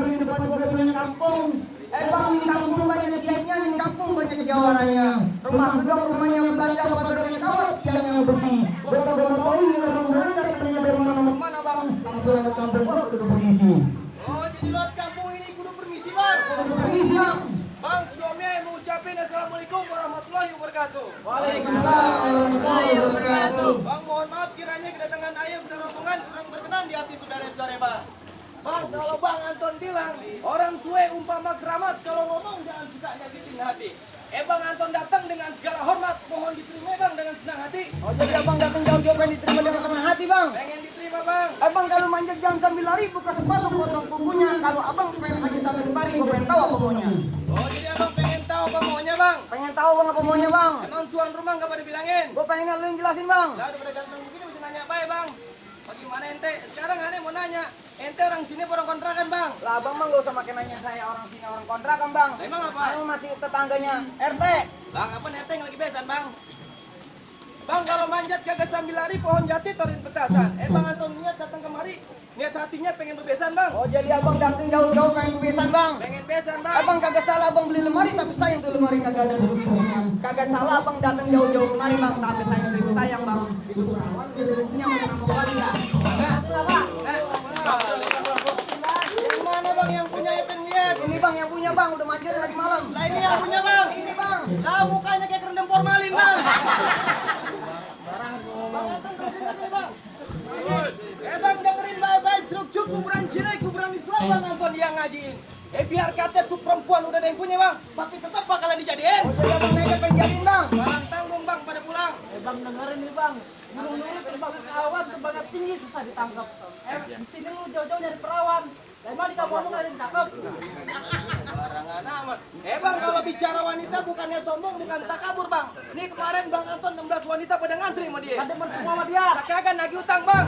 baru di depan gue punya kampung. Bang, di kampung banyak kiainya, di kampung banyak jawarannya. Rumah gedung, rumahnya Belanda, pagarnya kawat, tiangnya besi. Betul-betul ini orang Belanda, punya dari mana bang? Kampung gua kudu permisi. Oh, jadi lewat kampung ini kudu permisi bang. Kudu permisi bang. Bang, sebelumnya mau ucapin assalamualaikum warahmatullahi wabarakatuh. Waalaikumsalam warahmatullahi wabarakatuh. Bang, mohon maaf kiranya kedatangan ayah besar rombongan kurang berkenan di hati saudara-saudara bang. Bang, kalau Bang Anton bilang orang tua umpama keramat, kalau ngomong jangan suka nyakitin hati. Bang Anton datang dengan segala hormat, mohon diterima bang dengan senang hati. Oh, jadi abang datang jauh-jauh pengen diterima dengan senang hati bang. Pengen diterima bang. Abang kalau manjat jangan sambil lari, buka sepatu potong kukunya. Kalau abang pengen haji tangan kemari, gue pengen tahu apa maunya. Oh, jadi abang pengen tahu apa maunya bang? Pengen tahu bang apa maunya bang. Emang tuan rumah nggak pada bilangin? Gue pengen lu yang jelasin bang. Lah udah pada ganteng begini mesti nanya apa ya bang? Bagaimana ente? Sekarang aneh mau nanya, ente orang sini orang kontrakan bang? Lah abang mah gak usah makin nanya saya orang sini orang kontrakan bang. Emang apa? Saya masih tetangganya RT. Bang, apa ente yang lagi besan bang? Bang, kalau manjat kagak sambil lari pohon jati torin petasan. Bang Anton niat datang kemari, niat hatinya pengen bebesan bang. Oh, jadi abang datang jauh-jauh pengen besan bang. Pengen besan bang. Abang kagak salah abang beli lemari tapi sayang tuh lemari kagak ada duduknya. Kagak salah abang datang jauh-jauh kemari bang tapi sayang bang. Itu perawan punya mau nama kali ya. Nah, kenapa? Yang mana bang yang punya ya pengen lihat? Ini bang yang punya bang udah manjat lagi malam. Lah ini yang punya bang. Ini bang. Lah mukanya kayak kerendam formalin bang. Bang dengerin baik-baik seruk kuburan Cilai, kuburan Islam bang Anton yang ngajiin. Biar kata tuh perempuan udah ada yang punya bang, tapi tetap bakalan dijadiin. Oh, jadi abang naik pengen jadiin bang. Barang tanggung bang pada pulang. Bang dengerin nih bang, dulu terbang perawan terbang tinggi susah ditangkap. Di sini lu jauh-jauh nyari perawan, emang di kampung lu nggak ada yang cakep. Barangan amat. Bang kalau bicara wanita bukannya sombong, bukan takabur bang. Nih kemarin bang Anton 16 wanita pada ngantri sama dia. Ada mertua sama dia. Kagak nagih utang bang.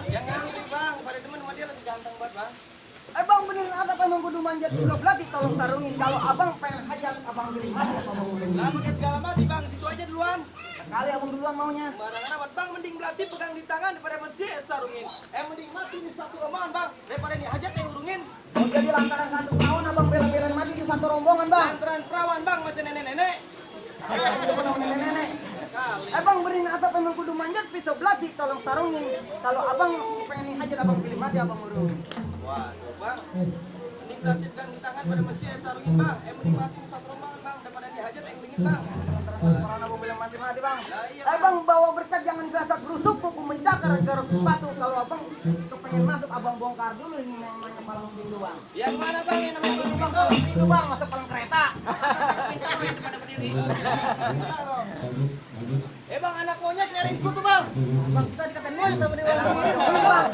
Yang ngantri bang, pada temen sama dia lebih ganteng banget bang. Bang beneran ada memang kudu manjat juga belati tolong sarungin. Kalau abang pengen hajat abang beli hajat abang beli. Lah pakai segala mati bang, situ aja duluan. Kali abang duluan maunya. Barangan amat bang, mending belati pegang di tangan daripada mesti sarungin. Mending mati di satu rombongan bang, daripada nih hajat yang urungin. Oh, jadi lantaran satu tahun abang bela-belain mati di satu rombongan bang. Lantaran perawan bang, masih nenek-nenek. Nenek-nenek. Abang berin atap memang kudu manjat pisau belati tolong sarungin. Kalau abang pengen hajat abang pilih mati abang urung. Waduh bang, mending belati pegang di tangan pada mesti sarungin bang. Mending mati di satu rombongan bang, daripada nih hajat yang urungin bang. Karena abang bilang mati-mati bang. Lah iya Abang bawa berkat jangan serasa berusuk kuku mencakar garuk sepatu. Kalau abang kepengen masuk abang bongkar dulu ini namanya palang pintu bang. Yang mana bang yang namanya Ini bang pintu? palang pintu bang masuk palang kereta. Pintar main daripada berdiri. Bang anak monyet nyariin kutu bang. Bang kita dikatain monyet sama dia bang.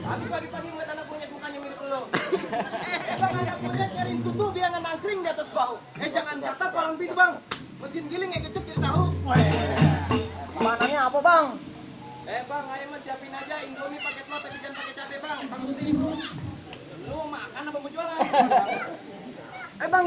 Habis pagi-pagi ngeliat anak monyet mukanya mirip lo. Bang anak monyet nyariin kutu biar nggak nangkring di atas bahu. Jangan kata palang pintu bang. Mesin giling yang kecep jadi tahu. Panahnya apa bang? Bang, ayo mas siapin aja Indomie pakai telur tapi jangan pakai cabai bang. Bang sendiri bro. Lu makan apa mau jualan? Bang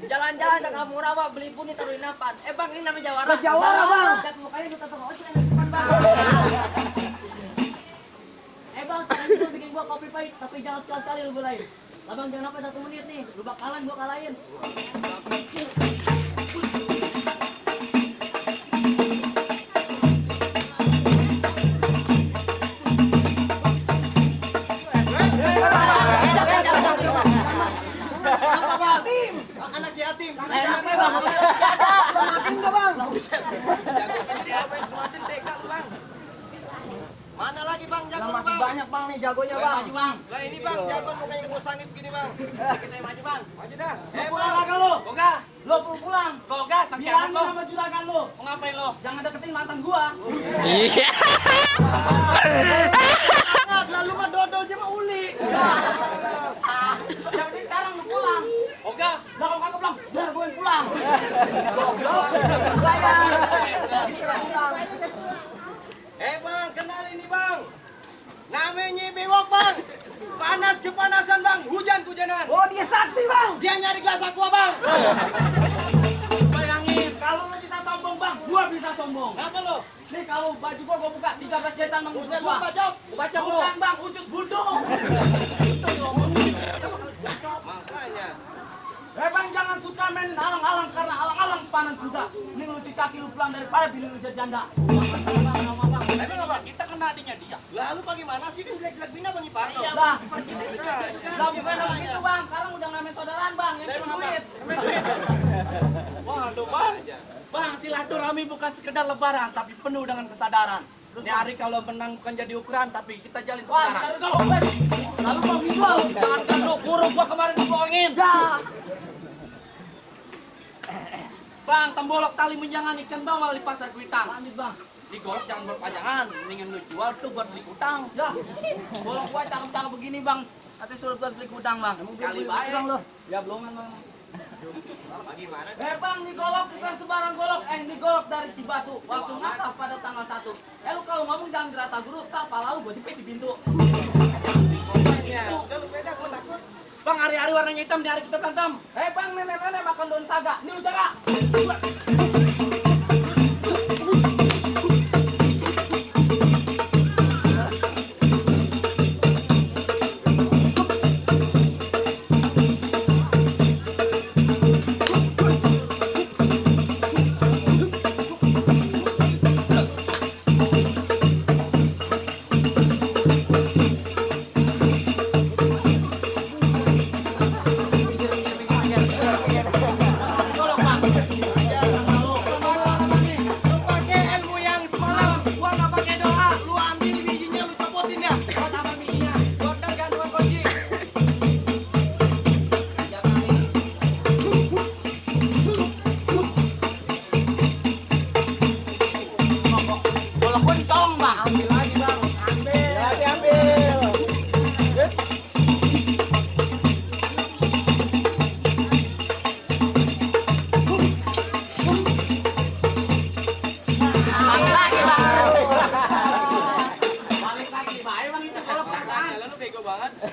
Jalan-jalan ke kampung rawa beli puni taruh inapan. Bang, ini namanya jawara. Jawara, Bang. Cat mukanya lu tetap ojek yang di depan, Bang. Bang, sekarang itu bikin gua kopi pahit, tapi jangan sekali-sekali lu belain. Bang, jangan sampai 1 menit nih. Lu bakalan gua kalahin. Anak yatim. Enaknya Bang, Makin enggak, Bang? Jago sendiri apa yang semakin tega lu, Bang. Mana lagi Bang jago lu, Masih Bang? banyak, Bang, nih jagonya, Bang. Bang. Maju, Bang. Lah ini Bang jago mukanya mau sangit begini, Bang. Kita maju, Bang. Maju dah. Pulang Bang. kagak lu? Boga. Lu pulang. Boga sampai Bilangin lo. sama juragan lu. Mau ngapain lo? Jangan deketin mantan gua. Iya. Lalu mah dodol aja mah uli. Yang penting sekarang lu pulang. Boga. Lah kalau kagak pulang, biar gue yang pulang. Bang, kenal ini Bang. Namanya bewok Bang. Panas kepanasan Bang, hujan kehujanan. Oh, dia sakti, Bang. Dia nyari gelas aqua Bang. Bayangin, kalau lu bisa sombong Bang, gua bisa sombong. Ngapa lo? Nih kalau baju gua buka 13 jahitan Bang. Buset gua. lu bacok. Baca bukan Bang, ucus budok. Makanya. Bang jangan suka main alang-alang karena alang-alang panas juga. Ini lu cuci kaki lu pulang daripada bini lu jadi janda. Emang apa? Kita kena adiknya dia. Lalu bagaimana sih kan jelek-jelek bina Bang Ipar? Lah, lah bukan begitu Bang. Sekarang udah ngamen saudaraan Bang, yang punya duit. Waduh Bang. Bang, silaturahmi bukan sekedar lebaran, tapi penuh dengan kesadaran. Ini hari kalau menang bukan jadi ukuran, tapi kita jalin persaudaraan. Lalu mau jual, jangan kan lu kurung gua kemarin dibohongin. Bang, tembolok tali menjangan ikan bawal di pasar Kuitang. Lanjut Bang. Digolok jangan berpanjangan, mendingan lu jual tuh buat beli utang. Ya, bolok gua cakep-cakep begini Bang. Nanti suruh buat beli utang Bang. Kali baik. Ya belum Bang. Bagaimana? Bang, ini golok bukan sembarang golok. Ini golok dari Cibatu. Waktu ngakak pada tanggal 1. Lu kalau ngomong jangan gerata guru, tak pala lu gua jepit di pintu. Udah lu beda gua takut. Bang, hari-hari warnanya hitam, di hari kita tantam. Bang, nenek-nenek makan daun saga. Ini lu jaga.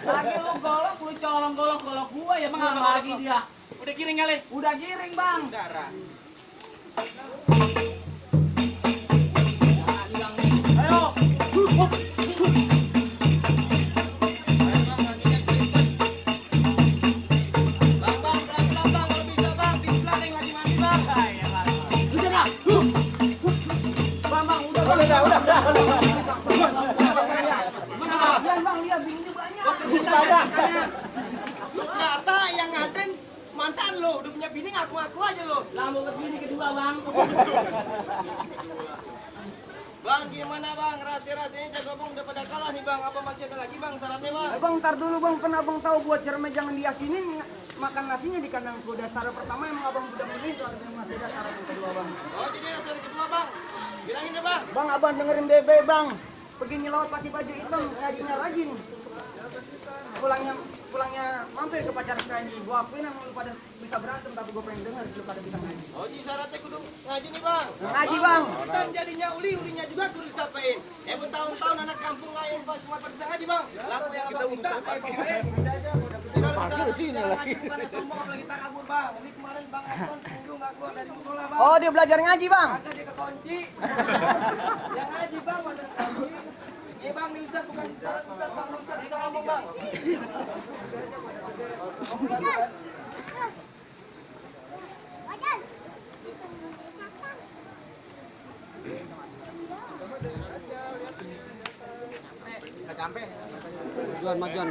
Lagi lu golok, lu colong golok gua ya Bang, lagi dia. Udah giring kali? Udah giring Bang. Darah. Ayo. Bang, pelan-pelan Bang, kalau bisa Bang, pelan yang lagi mandi Bang. Udah dah. Bang, udah. Bang, lihat bininya banyak. Ternyata yang ngaten mantan lo, udah punya bini ngaku-ngaku aja lo. Lah mau bini kedua Bang. Bang, gimana Bang? Rahasia-rahasianya jago Bang udah pada kalah nih Bang. Apa masih ada lagi Bang syaratnya Bang? Bang, ntar dulu, Bang. Kan Abang tahu buat cerme jangan diyakinin makan nasinya di kandang kuda. Syarat pertama emang Abang udah begini, soalnya masih ada syarat yang kedua, Bang. Oh, jadi syarat kedua Bang. Bilangin deh Bang. Bang, Abang dengerin Bebe, Bang. Pergi nyelawat pakai baju hitam, ngajinya rajin. Pulangnya mampir ke pacar ngaji. Gua akuin emang lu pada bisa berantem, tapi gua pengen denger lu pada bisa ngaji. Oh, jadi syaratnya kudu ngaji nih Bang. Ngaji, Bang. Kita jadinya ulinya juga kudu disampaikan. Bertahun-tahun anak kampung lain Bang semua pada bisa ngaji Bang. Laku yang Abang minta, Parkir sini lagi. Bukan sombong apalagi tak kabur bang. Ini kemarin bang Anton seminggu nggak keluar dari musola bang. Oh, dia belajar ngaji, Bang. Agak dia kekunci. Yang ngaji bang masa kekunci. Ini bang nih Ustaz bukan Ustaz bang Ustaz bisa ngomong bang. Majuan.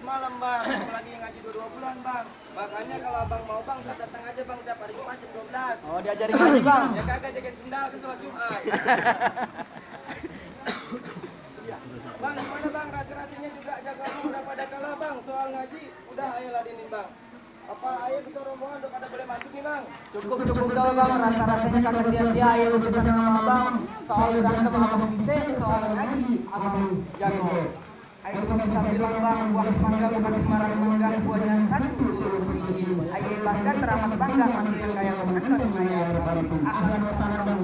semalam bang, apalagi ngaji 2 bulan bang. Makanya kalau abang mau bang, datang aja bang tiap hari Jumat jam 12. Oh, diajarin ngaji bang. Ya kagak jagain sendal ke sholat Jumat. Bang, gimana bang? Rasi-rasinya juga jaga lu udah pada kalah bang. Soal ngaji udah ayo ladenin bang. Apa ayo kita rombongan udah pada boleh masuk nih bang? Cukup tahu bang, rasa-rasanya kagak sia-sia ayo bersama sama bang. Soal berantem abang bisa, soal ngaji abang jago. Ayo kita bisa bilang bang, buah semangga bukan semarang mangga, buahnya satu tinggi. Ayo bangga teramat bangga, makin kaya kemenangan, kaya berbalik. Ahlan wa sahlan.